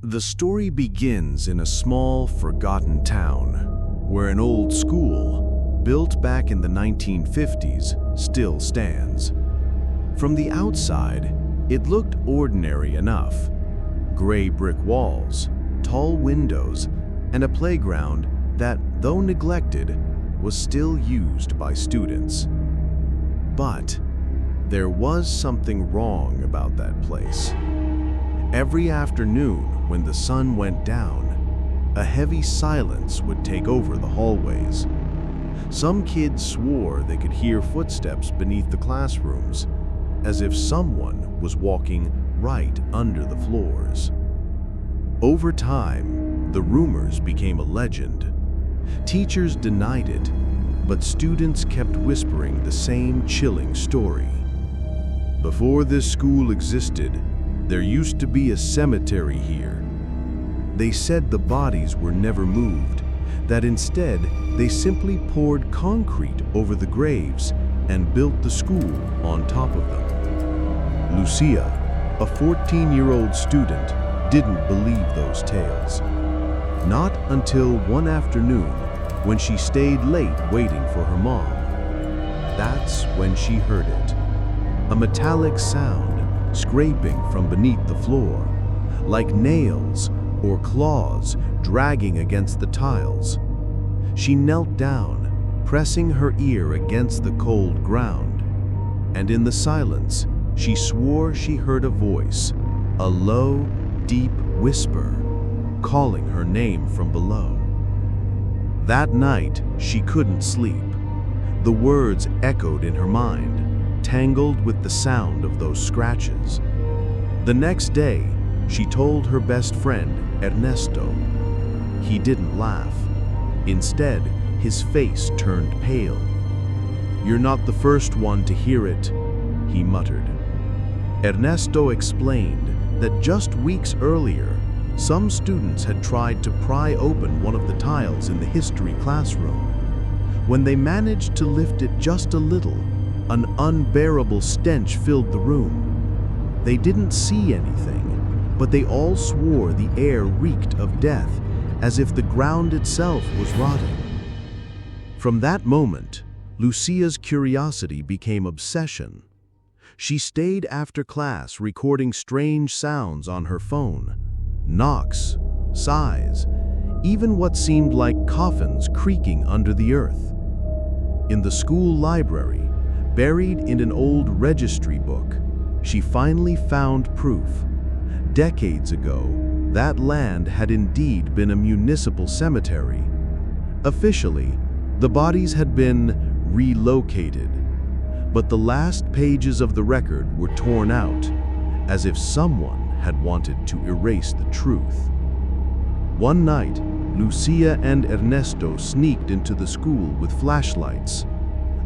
The story begins in a small, forgotten town, where an old school, built back in the 1950s, still stands. From the outside, it looked ordinary enough. Gray brick walls, tall windows, and a playground that, though neglected, was still used by students. But there was something wrong about that place. Every afternoon, when the sun went down, a heavy silence would take over the hallways. Some kids swore they could hear footsteps beneath the classrooms, as if someone was walking right under the floors. Over time, the rumors became a legend. Teachers denied it, but students kept whispering the same chilling story. Before this school existed, there used to be a cemetery here. They said the bodies were never moved, that instead they simply poured concrete over the graves and built the school on top of them. Lucia, a 14-year-old student, didn't believe those tales. Not until one afternoon when she stayed late waiting for her mom. That's when she heard it. A metallic sound scraping from beneath the floor, like nails or claws dragging against the tiles. She knelt down, pressing her ear against the cold ground, and in the silence, she swore she heard a voice, a low, deep whisper, calling her name from below. That night, she couldn't sleep. The words echoed in her mind, tangled with the sound of those scratches. The next day, she told her best friend, Ernesto. He didn't laugh. Instead, his face turned pale. "You're not the first one to hear it," he muttered. Ernesto explained that just weeks earlier, some students had tried to pry open one of the tiles in the history classroom. When they managed to lift it just a little, an unbearable stench filled the room. They didn't see anything, but they all swore the air reeked of death, as if the ground itself was rotting. From that moment, Lucia's curiosity became obsession. She stayed after class recording strange sounds on her phone, knocks, sighs, even what seemed like coffins creaking under the earth. In the school library, buried in an old registry book, she finally found proof. Decades ago, that land had indeed been a municipal cemetery. Officially, the bodies had been relocated, but the last pages of the record were torn out, as if someone had wanted to erase the truth. One night, Lucia and Ernesto sneaked into the school with flashlights.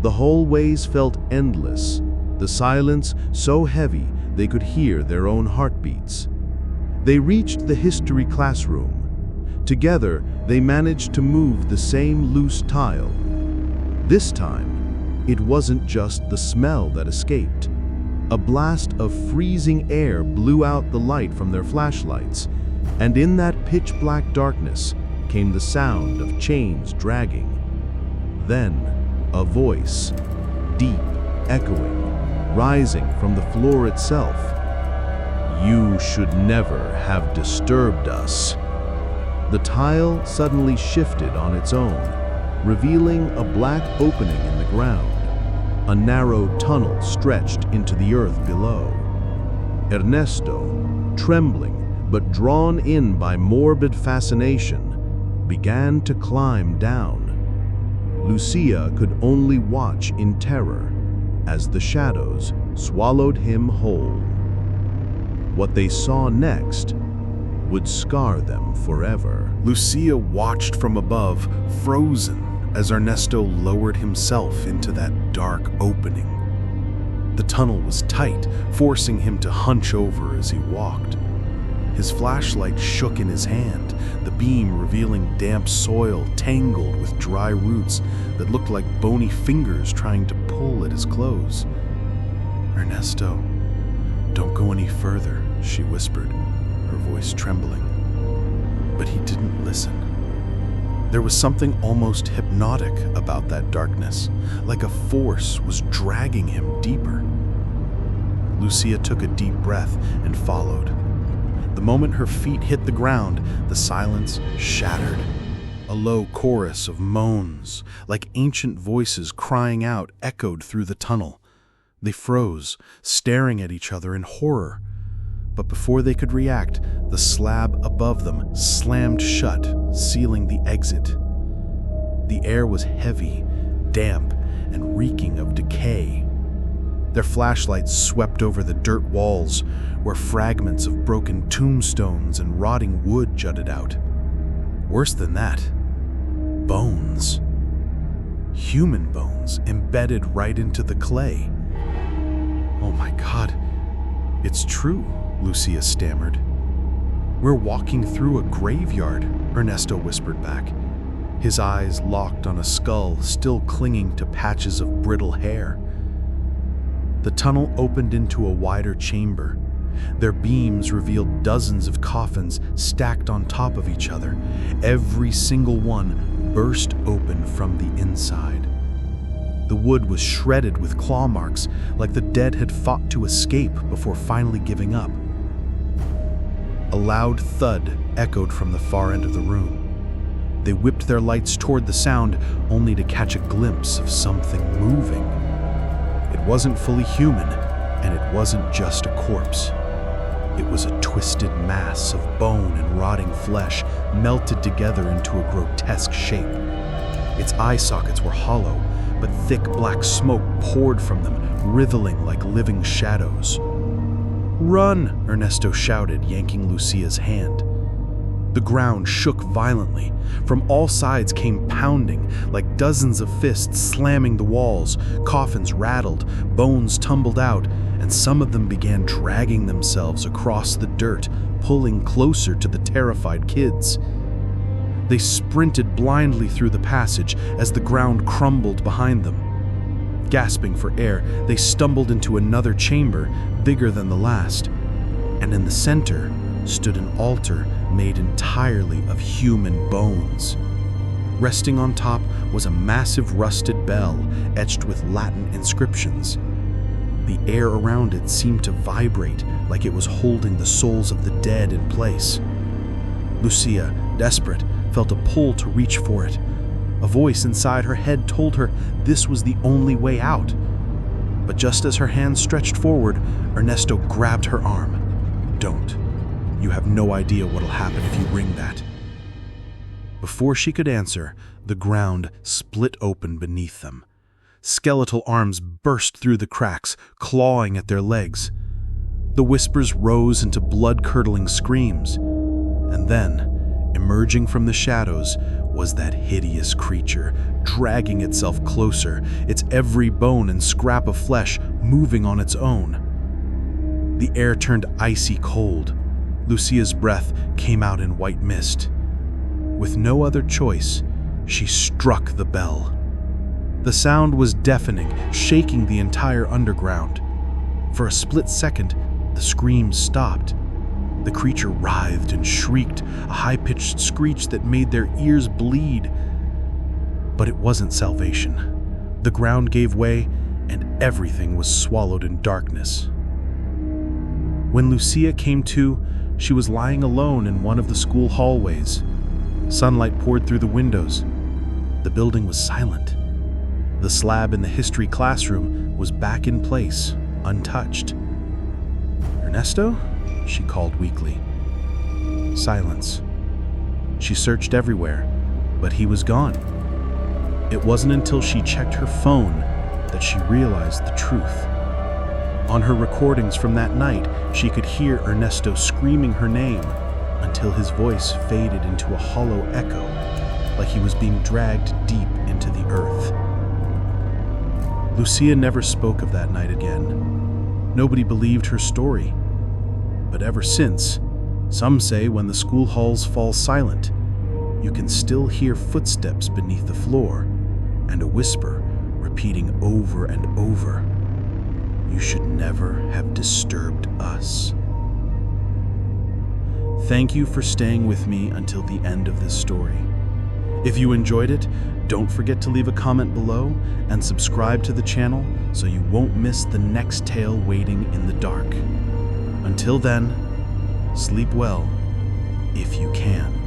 The hallways felt endless, the silence so heavy they could hear their own heartbeats. They reached the history classroom. Together, they managed to move the same loose tile. This time, it wasn't just the smell that escaped. A blast of freezing air blew out the light from their flashlights, and in that pitch-black darkness came the sound of chains dragging. Then, a voice, deep, echoing, rising from the floor itself. "You should never have disturbed us." The tile suddenly shifted on its own, revealing a black opening in the ground. A narrow tunnel stretched into the earth below. Ernesto, trembling but drawn in by morbid fascination, began to climb down. Lucia could only watch in terror as the shadows swallowed him whole. What they saw next would scar them forever. Lucia watched from above, frozen, as Ernesto lowered himself into that dark opening. The tunnel was tight, forcing him to hunch over as he walked. His flashlight shook in his hand, the beam revealing damp soil tangled with dry roots that looked like bony fingers trying to pull at his clothes. "Ernesto, don't go any further," she whispered, her voice trembling. but he didn't listen. There was something almost hypnotic about that darkness, like a force was dragging him deeper. Lucia took a deep breath and followed. The moment her feet hit the ground, the silence shattered. A low chorus of moans, like ancient voices crying out, echoed through the tunnel. They froze, staring at each other in horror. But before they could react, the slab above them slammed shut, sealing the exit. The air was heavy, damp, and reeking of decay. Their flashlights swept over the dirt walls, where fragments of broken tombstones and rotting wood jutted out. Worse than that, bones. Human bones embedded right into the clay. "Oh my God, it's true," Lucia stammered. "We're walking through a graveyard," Ernesto whispered back, his eyes locked on a skull still clinging to patches of brittle hair. The tunnel opened into a wider chamber. Their beams revealed dozens of coffins stacked on top of each other, every single one burst open from the inside. The wood was shredded with claw marks, like the dead had fought to escape before finally giving up. A loud thud echoed from the far end of the room. They whipped their lights toward the sound, only to catch a glimpse of something moving. It wasn't fully human, and it wasn't just a corpse. It was a twisted mass of bone and rotting flesh melted together into a grotesque shape. Its eye sockets were hollow, but thick black smoke poured from them, writhing like living shadows. "Run!" Ernesto shouted, yanking Lucia's hand. The ground shook violently. From all sides came pounding, like dozens of fists slamming the walls. Coffins rattled, bones tumbled out, and some of them began dragging themselves across the dirt, pulling closer to the terrified kids. They sprinted blindly through the passage as the ground crumbled behind them. Gasping for air, they stumbled into another chamber, bigger than the last. And in the center stood an altar made entirely of human bones. Resting on top was a massive rusted bell etched with Latin inscriptions. The air around it seemed to vibrate like it was holding the souls of the dead in place. Lucia, desperate, felt a pull to reach for it. A voice inside her head told her this was the only way out. But just as her hand stretched forward, Ernesto grabbed her arm. "Don't. You have no idea what'll happen if you ring that." Before she could answer, the ground split open beneath them. Skeletal arms burst through the cracks, clawing at their legs. The whispers rose into blood-curdling screams. And then, emerging from the shadows, was that hideous creature, dragging itself closer, its every bone and scrap of flesh moving on its own. The air turned icy cold. Lucia's breath came out in white mist. With no other choice, she struck the bell. The sound was deafening, shaking the entire underground. For a split second, the screams stopped. The creature writhed and shrieked, a high-pitched screech that made their ears bleed. But it wasn't salvation. The ground gave way, and everything was swallowed in darkness. When Lucia came to, she was lying alone in one of the school hallways. Sunlight poured through the windows. The building was silent. The slab in the history classroom was back in place, untouched. "Ernesto?" she called weakly. Silence. She searched everywhere, but he was gone. It wasn't until she checked her phone that she realized the truth. On her recordings from that night, she could hear Ernesto screaming her name until his voice faded into a hollow echo, like he was being dragged deep into the earth. Lucia never spoke of that night again. Nobody believed her story. But ever since, some say when the school halls fall silent, you can still hear footsteps beneath the floor and a whisper repeating over and over, "You should never have disturbed us." Thank you for staying with me until the end of this story. If you enjoyed it, don't forget to leave a comment below and subscribe to the channel so you won't miss the next tale waiting in the dark. Until then, sleep well if you can.